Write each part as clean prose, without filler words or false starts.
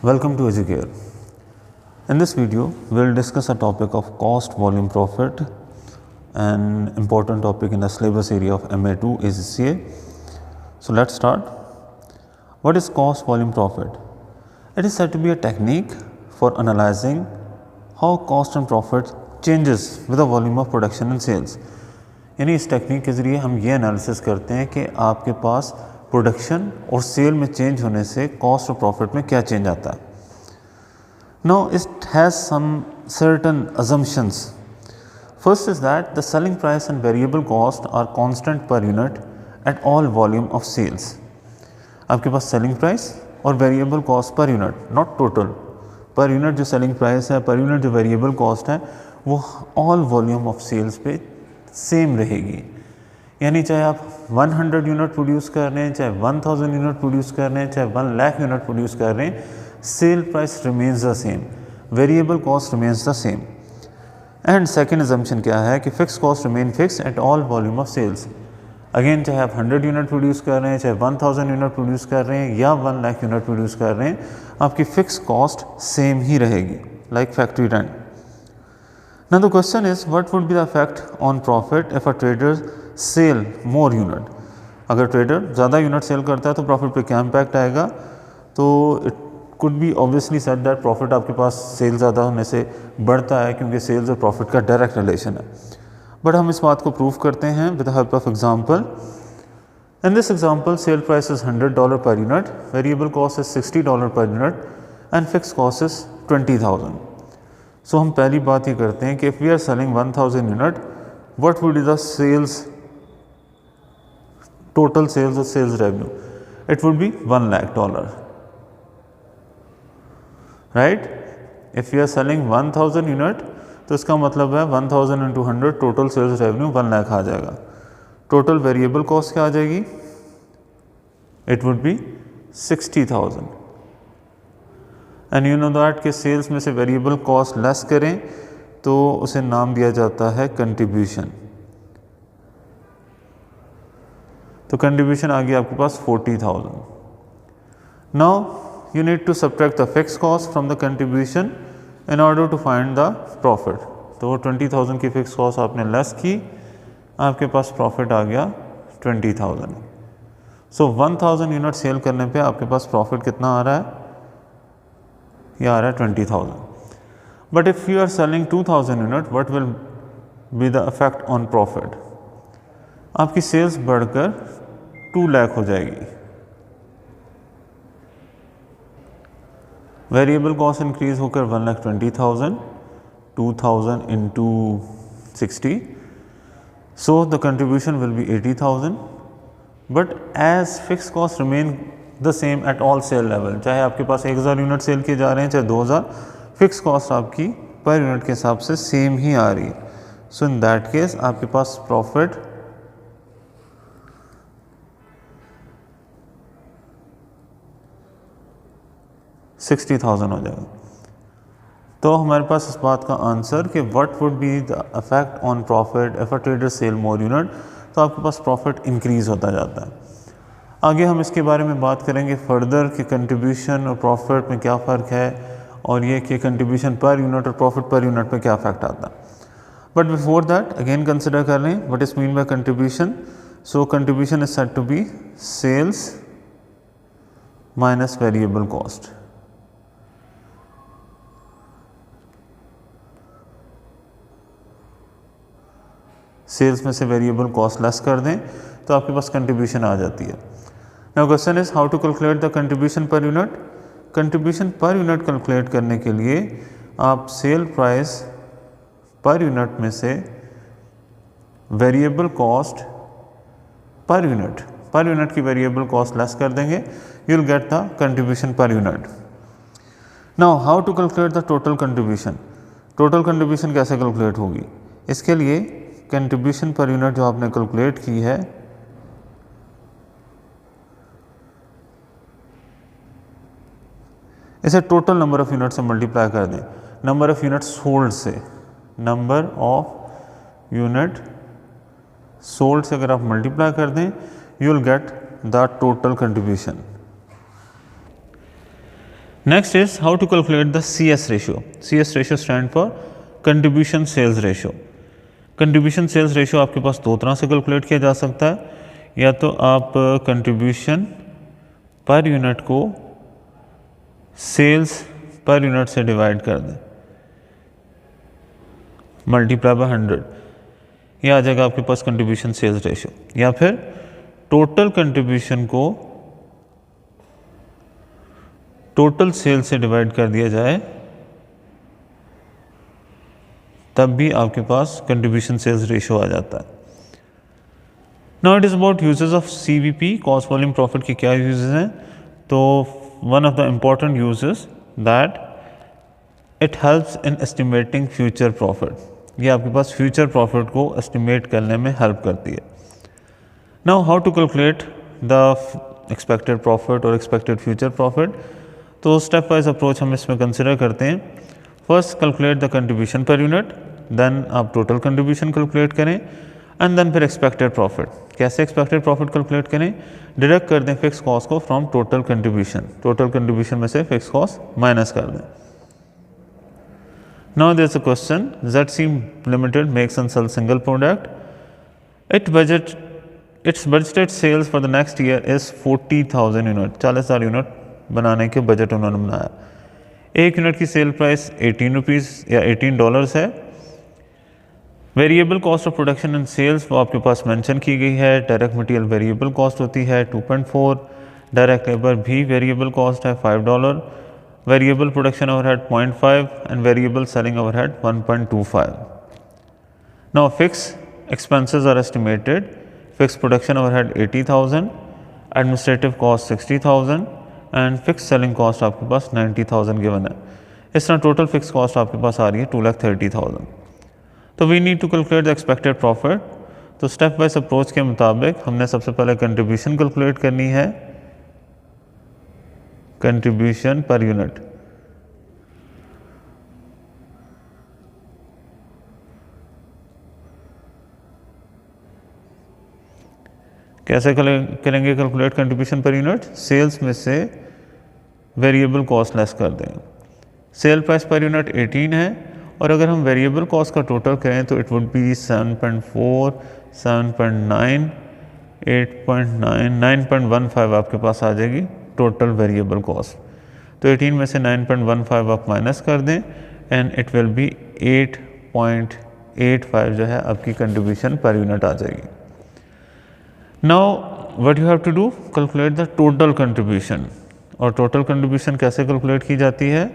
Welcome to Educare. In this video, we will discuss a topic of cost volume profit, an important topic in the syllabus area of MA2 ACCA. So let's start. What is cost volume profit? It is said to be a technique for analyzing how cost and profit changes with the volume of production and sales. यानी इस technique के ज़रिए हम ये analysis करते हैं कि आपके पास प्रोडक्शन और सेल में चेंज होने से कॉस्ट और प्रॉफिट में क्या चेंज आता है. Now it has some certain assumptions. First is that the selling price and variable cost are constant per unit at all volume of sales. आपके पास सेलिंग प्राइस और variable cost per unit, not total. Per unit जो selling price है, per unit जो variable cost है, वो all volume of sales पे same रहेगी. यानी चाहे आप 100 यूनिट प्रोड्यूस कर रहे हैं, चाहे 1000 यूनिट प्रोड्यूस कर रहे हैं, चाहे 1 लाख यूनिट प्रोड्यूस कर रहे हैं, sale price remains the same, variable cost remains the same. And second assumption क्या है कि fix cost remain fix at all volume of sales. Again चाहे आप 100 यूनिट प्रोड्यूस कर रहे हैं, चाहे 1000 यूनिट प्रोड्यूस कर रहे हैं या 1 लाख यूनिट प्रोड्यूस कर रहे हैं, आपकी फिक्स कॉस्ट सेम ही रहेगी, like factory rent. Now the question is, what would be the effect on profit if a trader sell more unit? अगर ट्रेडर ज़्यादा यूनिट सेल करता है तो प्रॉफिट पे क्या इम्पैक्ट आएगा? तो it could be obviously said that profit आपके पास सेल ज़्यादा होने से बढ़ता है, क्योंकि सेल्स और प्रॉफिट का डायरेक्ट रिलेशन है. बट हम इस बात को प्रूव करते हैं with the help of example. In this example sale price is $100 per unit, variable cost is $60 per unit and fix cost is 20,000. So हम पहली बात ये करते हैं कि if we are selling 1000 unit, what would be the sales, total sales और sales revenue? It would be $1 lakh, right. If we are selling 1000 unit तो इसका मतलब है 1000 into 100 total sales revenue 1 lakh आ जाएगा. टोटल वेरिएबल कॉस्ट क्या आ जाएगी? It would be 60,000. And you know that कि सेल्स में से वेरिएबल कॉस्ट लेस करें तो उसे नाम दिया जाता है कंट्रीब्यूशन. तो कंट्रीब्यूशन आ गया आपके पास 40,000. Now you need to subtract the fix cost from the contribution in order to find the profit. तो 20,000 की फिक्स कॉस्ट आपने लेस की, आपके पास प्रॉफिट आ गया 20,000. सो 1000 यूनिट सेल करने पे आपके पास प्रॉफिट कितना आ रहा है? ये आ रहा है 20,000. But if you are selling 2000 unit, what will be the effect on profit? आपकी सेल्स बढ़कर 2 लाख हो जाएगी. वेरिएबल कॉस्ट इंक्रीज होकर 1,20,000, 2000 into 60, so the contribution will be 80,000. but as fixed cost remain the same at all sale level, चाहे आपके पास 1000 unit cell किए जा रहे हैं, चाहे 2000, फिक्स कॉस्ट आपकी पर यूनिट के हिसाब से सेम ही आ रही है. सो इन दैट केस आपके पास प्रॉफिट $60,000 हो जाएगा. तो हमारे पास इस बात का आंसर कि what would be the effect on profit if a trader sell more unit, तो आपके पास प्रॉफिट इंक्रीज होता जाता है. आगे हम इसके बारे में बात करेंगे फर्दर कि कंट्रीब्यूशन और प्रॉफिट में क्या फ़र्क है, और ये कि कंट्रीब्यूशन पर यूनिट और प्रॉफिट पर यूनिट में क्या इफेक्ट आता है. But before that again consider कर लें what is mean by contribution. So contribution is said to be sales minus variable cost. Sales में से वेरिएबल कॉस्ट लेस कर दें तो आपके पास कंट्रीब्यूशन आ जाती है. Now question is how to calculate the contribution per unit. Contribution per unit calculate करने के लिए आप सेल प्राइस पर यूनिट में से वेरिएबल कॉस्ट पर यूनिट की वेरिएबल कॉस्ट लेस कर देंगे, you will get the contribution per unit. Now how to calculate the total contribution. Total contribution कैसे कैलकुलेट होगी? इसके लिए कंट्रीब्यूशन पर यूनिट जो आपने कैलकुलेट की है, इसे टोटल नंबर ऑफ यूनिट से मल्टीप्लाई कर दें. नंबर ऑफ यूनिट सोल्ड से, नंबर ऑफ यूनिट सोल्ड से अगर आप मल्टीप्लाई कर दें, you will get the total contribution. Next is how to calculate the CS ratio. CS ratio stand for contribution sales ratio. Contribution sales ratio आपके पास दो तरह से कैलकुलेट किया जा सकता है. या तो आप कंट्रीब्यूशन पर यूनिट को सेल्स पर यूनिट से डिवाइड कर दें, मल्टीप्लाई बाय 100, यह आ जाएगा आपके पास कंट्रीब्यूशन सेल्स रेशियो. या फिर टोटल कंट्रीब्यूशन को टोटल सेल से डिवाइड कर दिया जाए, तब भी आपके पास कंट्रीब्यूशन सेल्स रेशियो आ जाता है. Now it is about uses of CVP, cost volume profit के क्या यूजेस हैं. तो one of the important uses that it helps in estimating future profit. ये आपके पास फ्यूचर प्रॉफिट को एस्टिमेट करने में हेल्प करती है. Now how to calculate the expected profit और एक्सपेक्टेड फ्यूचर प्रॉफिट. तो स्टेप वाइज अप्रोच हम इसमें कंसिडर करते हैं. First calculate the contribution per unit, then आप टोटल कंट्रीब्यूशन कैलकुलेट करें एंड देन फिर एक्सपेक्टेड प्रॉफिट. कैसे एक्सपेक्टेड प्रॉफिट कैलकुलेट करें? डिडक्ट कर दें फिक्स कॉस्ट को from total contribution. Total contribution में से फिक्स कॉस्ट माइनस कर दें. Now there is a question. ZC Limited makes and sells single product. Its budgeted sales for the next year is 40,000 unit. 40,000 unit बनाने के budget उन्होंने बनाया. एक unit की सेल प्राइस 18 रुपीज़ या $18 है. Variable cost of production and sales वो आपके पास मेंशन की गई है. डायरेक्ट मटेरियल वेरिएबल कॉस्ट होती है 2.4. डायरेक्ट लेबर भी वेरिएबल कॉस्ट है $5. Variable production overhead 0.5 and variable selling overhead 1.25. Now fix expenses are estimated. Fix production overhead 80,000, administrative cost 60,000 and fix selling cost आपके पास 90,000 गिवन है. इस तरह टोटल फिक्स कॉस्ट आपके पास आ रही है 2,30,000. तो we need to calculate the expected profit. तो स्टेप वाइज अप्रोच के मुताबिक हमने सबसे पहले कंट्रीब्यूशन कैलकुलेट करनी है, कंट्रीब्यूशन पर यूनिट. कैसे करेंगे calculate contribution per unit? Sales में से वेरिएबल कॉस्ट लेस कर दें. सेल प्राइस पर यूनिट 18 है और अगर हम वेरिएबल कॉस्ट का टोटल करें तो इट वुड बी 7.4, 7.9, 8.9, 9.15 आपके पास आ जाएगी टोटल वेरिएबल कॉस्ट. तो 18 में से 9.15 आप माइनस कर दें एंड इट विल बी 8.85 जो है आपकी कंट्रीब्यूशन पर यूनिट आ जाएगी. Now what you have to do, calculate the total contribution. और टोटल कंट्रीब्यूशन कैसे कैलकुलेट की जाती है?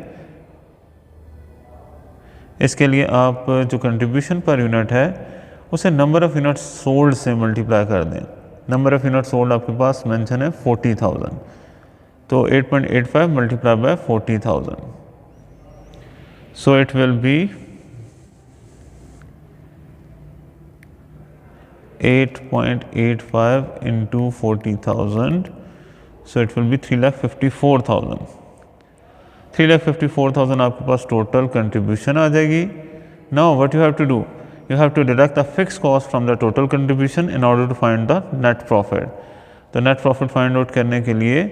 इसके लिए आप जो कंट्रीब्यूशन पर यूनिट है उसे नंबर ऑफ़ यूनिट सोल्ड से मल्टीप्लाई कर दें. नंबर ऑफ़ यूनिट सोल्ड आपके पास मेंशन है 40,000. तो 8.85 multiply by 40,000. So it will be 8.85 into 40,000. So it will be 3,54,000. 3,54,000 आपके पास टोटल कंट्रीब्यूशन आ जाएगी. Now what you have to do, you have to deduct the fix cost from the total contribution in order to find the net profit. तो net profit find out करने के लिए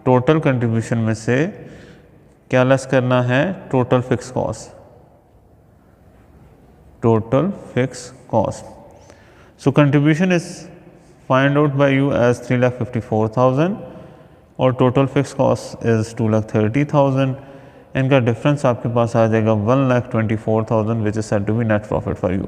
total contribution में से क्या less करना है? Total fix cost. Total fix cost. So contribution is find out by you as 3,54,000 और total fixed cost is 2,30,000. इनका डिफरेंस आपके पास आ जाएगा 1,24,000 which is said to be net profit for you.